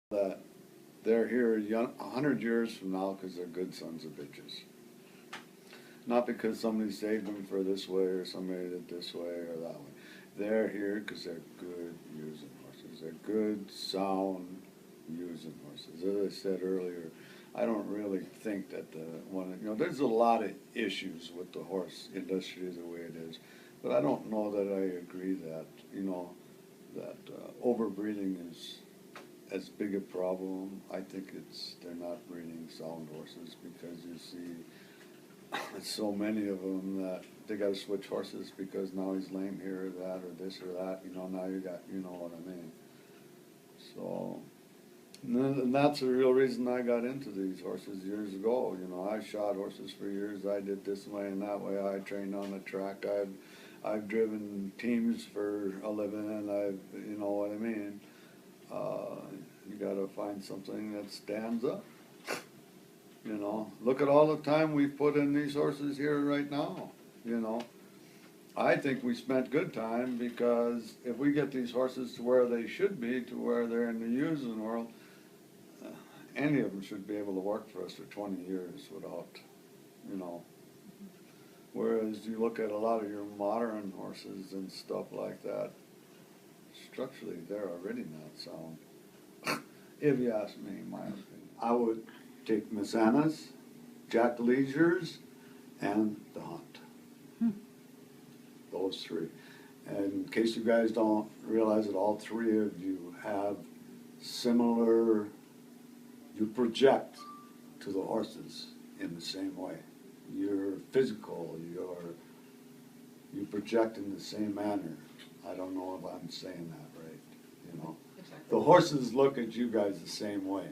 that they're here 100 years from now because they're good sons of bitches. Not because somebody saved them for this way or somebody did this way or that way. They're here because they're good using horses. They're good, sound using horses. As I said earlier, I don't really think that there's a lot of issues with the horse industry the way it is, but I don't know that I agree that, overbreeding is as big a problem. I think they're not breeding sound horses because you see so many of them that they got to switch horses because now he's lame here or that or this or that. Now you got, what I mean. So, and that's the real reason I got into these horses years ago. I shot horses for years. I did this way and that way. I trained on the track. I've driven teams for a living, and you know what I mean. You got to find something that stands up. Look at all the time we've put in these horses here right now. I think we spent good time, because if we get these horses to where they should be, to where they're in the using world, any of them should be able to work for us for 20 years without, Whereas you look at a lot of your modern horses and stuff like that, structurally they're already not sound. If you ask me, in my opinion. I would take Miss Anna's, Jack Leisure's, and the Hunt. Those three. And in case you guys don't realize it, all three of you have similar, you project to the horses in the same way. You're physical, you project in the same manner. I don't know if I'm saying that right, Exactly. The horses look at you guys the same way,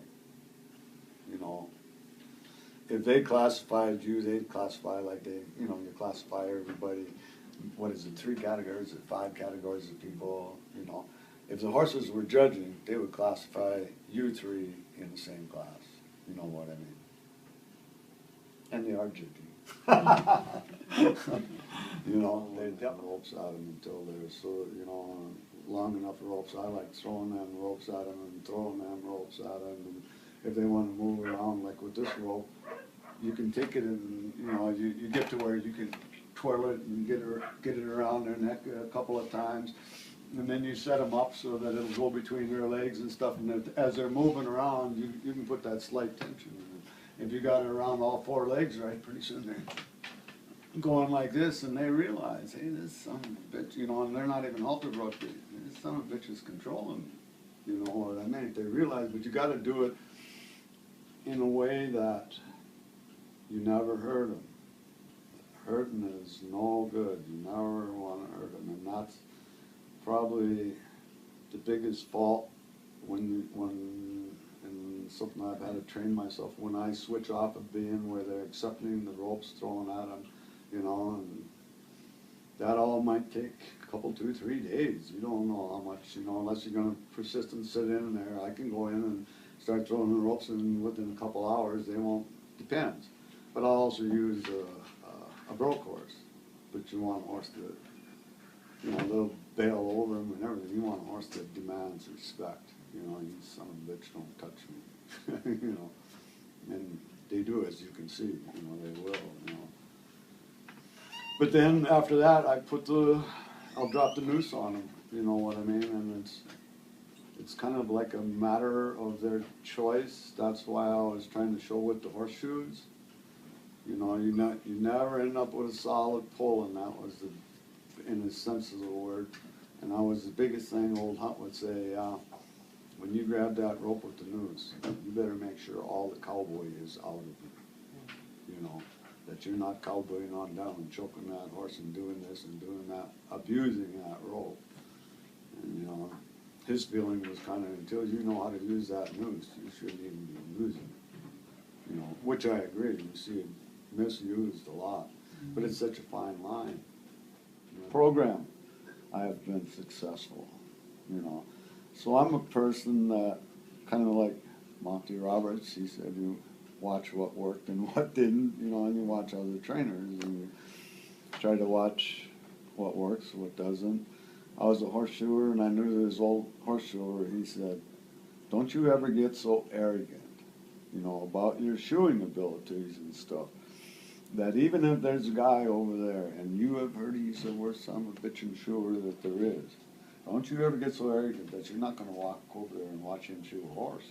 If they classified you, they'd classify like you classify everybody, what is it, 3 categories or 5 categories of people, If the horses were judging, they would classify you 3 in the same class, you know what I mean? And they are judging. They have ropes at them until they're so, long enough ropes. I like throwing them ropes at them and throwing them ropes at them. And if they want to move around, like with this rope, you can take it and, you get to where you can twirl it and get it around their neck a couple of times. And then you set them up so that it'll go between their legs and stuff. And as they're moving around, you can put that slight tension in it. If you got it around all 4 legs right, pretty soon they're going like this, and they realize, hey, this son of a bitch, and they're not even halter broke. This son of a bitch is controlling, you know what I mean? They realize, but you got to do it in a way that you never hurt them. Hurting is no good. You never want to hurt them, and that's probably the biggest fault when and something I've had to train myself, when I switch off of being where they're accepting the ropes thrown at them, and that all might take a couple, 2, 3 days. You don't know how much, unless you're going to persist and sit in there. I can go in and start throwing the ropes, and within a couple hours they won't, depends. But I'll also use a broke horse, but you want a horse that, they'll bail over him and everything. You want a horse that demands respect. You son of a bitch, don't touch me. And they do, as you can see. They will. But then after that, I'll drop the noose on them. You know what I mean? And it's kind of like a matter of their choice. That's why I was trying to show with the horseshoes. You never end up with a solid pull, and that was in the sense of the word. And that was the biggest thing old Hunt would say, when you grab that rope with the noose, you better make sure all the cowboy is out of it. That you're not cowboying on down and choking that horse and doing this and doing that, abusing that rope. And, his feeling was kind of, until you know how to use that noose, you shouldn't even be using it. Which I agree, you see it misused a lot. But it's such a fine line. Program, I have been successful, So I'm a person that, kind of like Monty Roberts, he said, you watch what worked and what didn't, and you watch other trainers, and you try to watch what works, what doesn't. I was a horseshoer, and I knew this old horseshoer, he said, don't you ever get so arrogant, you know, about your shoeing abilities and stuff, that even if there's a guy over there and you have heard he's the worst son of a bitchin' shoer that there is, don't you ever get so arrogant that you're not going to walk over there and watch him shoe a horse.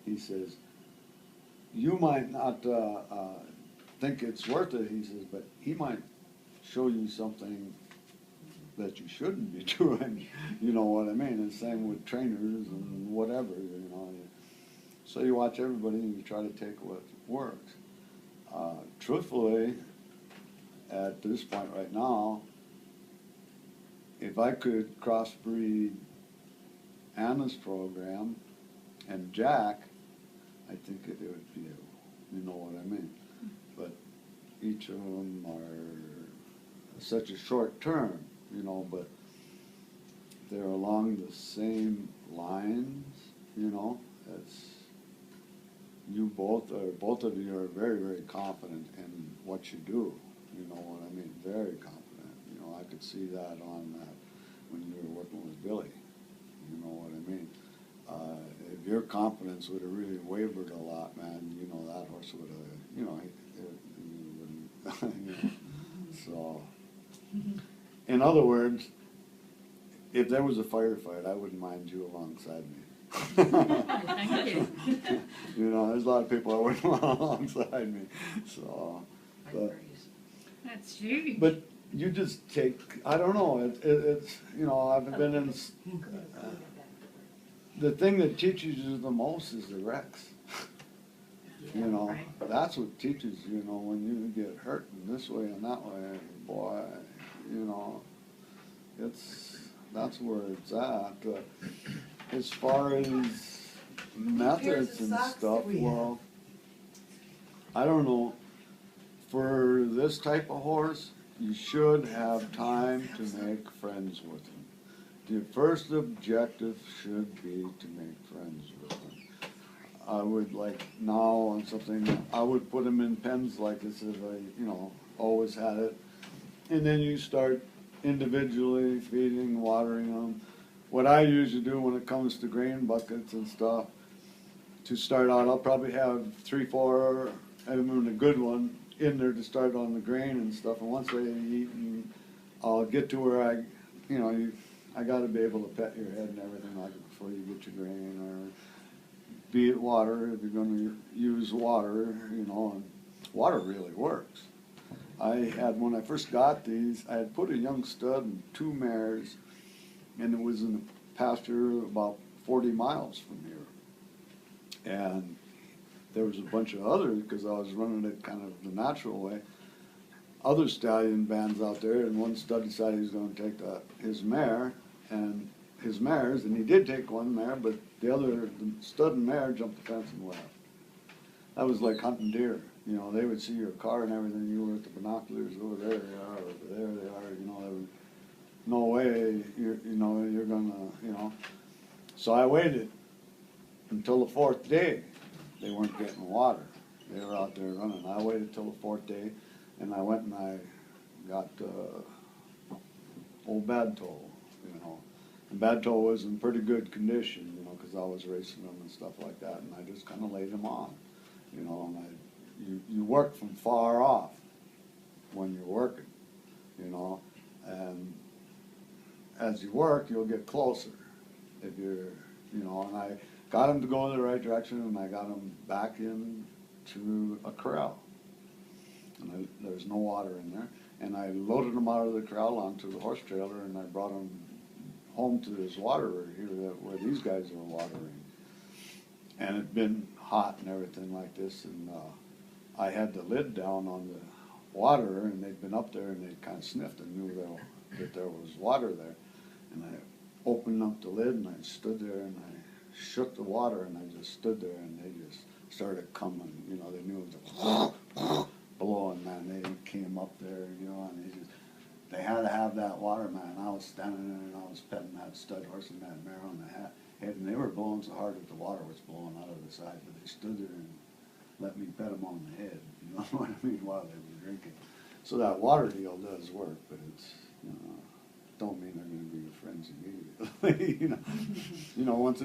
He says, you might not think it's worth it, he says, but he might show you something that you shouldn't be doing, you know what I mean? And same with trainers and whatever, you know. So you watch everybody and you try to take what works. Truthfully, at this point right now, if I could crossbreed Anna's program and Jack, I think it would be, you know what I mean? But each of them are such a short term, you know, but they're along the same lines, you know. It's, you both of you are very, very confident in what you do, you know what I mean? Very confident. You know, I could see that on that when you were working with Billy, you know what I mean? If your confidence would have really wavered a lot, man, you know, that horse would have, you know, you wouldn't, you know. So, in other words, if there was a firefight, I wouldn't mind you alongside me. Thank you. You know, there's a lot of people I wouldn't want alongside me. So, but, That's huge. but you just take, I don't know, it's, you know, I've been in, the thing that teaches you the most is the wrecks. You know, right. that's what teaches you, know, when you get hurt in this way and that way, boy, you know, that's where it's at. As far as methods and stuff, well, I don't know. For this type of horse, you should have time to make friends with him. The first objective should be to make friends with him. I would, like, now on something, I would put him in pens like this as I, you know, always had it. And then you start individually feeding, watering them. What I usually do when it comes to grain buckets and stuff, to start out, I'll probably have 3, 4, even a good one, in there to start on the grain and stuff. And once they eat, and I'll get to where I, you know, I got to be able to pet your head and everything like it before you get your grain, or be it water, if you're going to use water, you know, and water really works. I had, when I first got these, I had put a young stud and 2 mares, and it was in the pasture about 40 miles from here. And there was a bunch of others, because I was running it kind of the natural way, other stallion bands out there, and one stud decided he was going to take his mare and his mares, and he did take one mare, but the stud and mare jumped the fence and left. That was like hunting deer. You know, they would see your car and everything, you were at the binoculars, over there they are, over there they are, you know, there was no way, you're gonna, you know. So I waited until the 4th day. They weren't getting water. They were out there running. I waited till the 4th day, and I went and I got old Bad Toe, you know. And Bad Toe was in pretty good condition, you know, because I was racing them and stuff like that, and I just kind of laid him on, you know, and you work from far off when you're working, you know, and as you work, you'll get closer if you're, you know, and I got him to go in the right direction, and I got him back into a corral. And there's no water in there. And I loaded him out of the corral onto the horse trailer, and I brought him home to this waterer here where these guys are watering. And it'd been hot and everything like this, and I had the lid down on the waterer, and they'd been up there, and they kind of sniffed and knew that there was water there. And I opened up the lid, and I stood there, and I shook the water, and I just stood there, and they just started coming. You know, they knew it was blowing, man. They came up there, you know, and they had to have that water, man. I was standing there, and I was petting that stud horse and that mare on the head, and they were blowing so hard that the water was blowing out of the side, but they stood there and let me pet them on the head, you know what I mean, while they were drinking. So that water deal does work, but it's, you know, don't mean they're going to be your friends immediately, you know. Once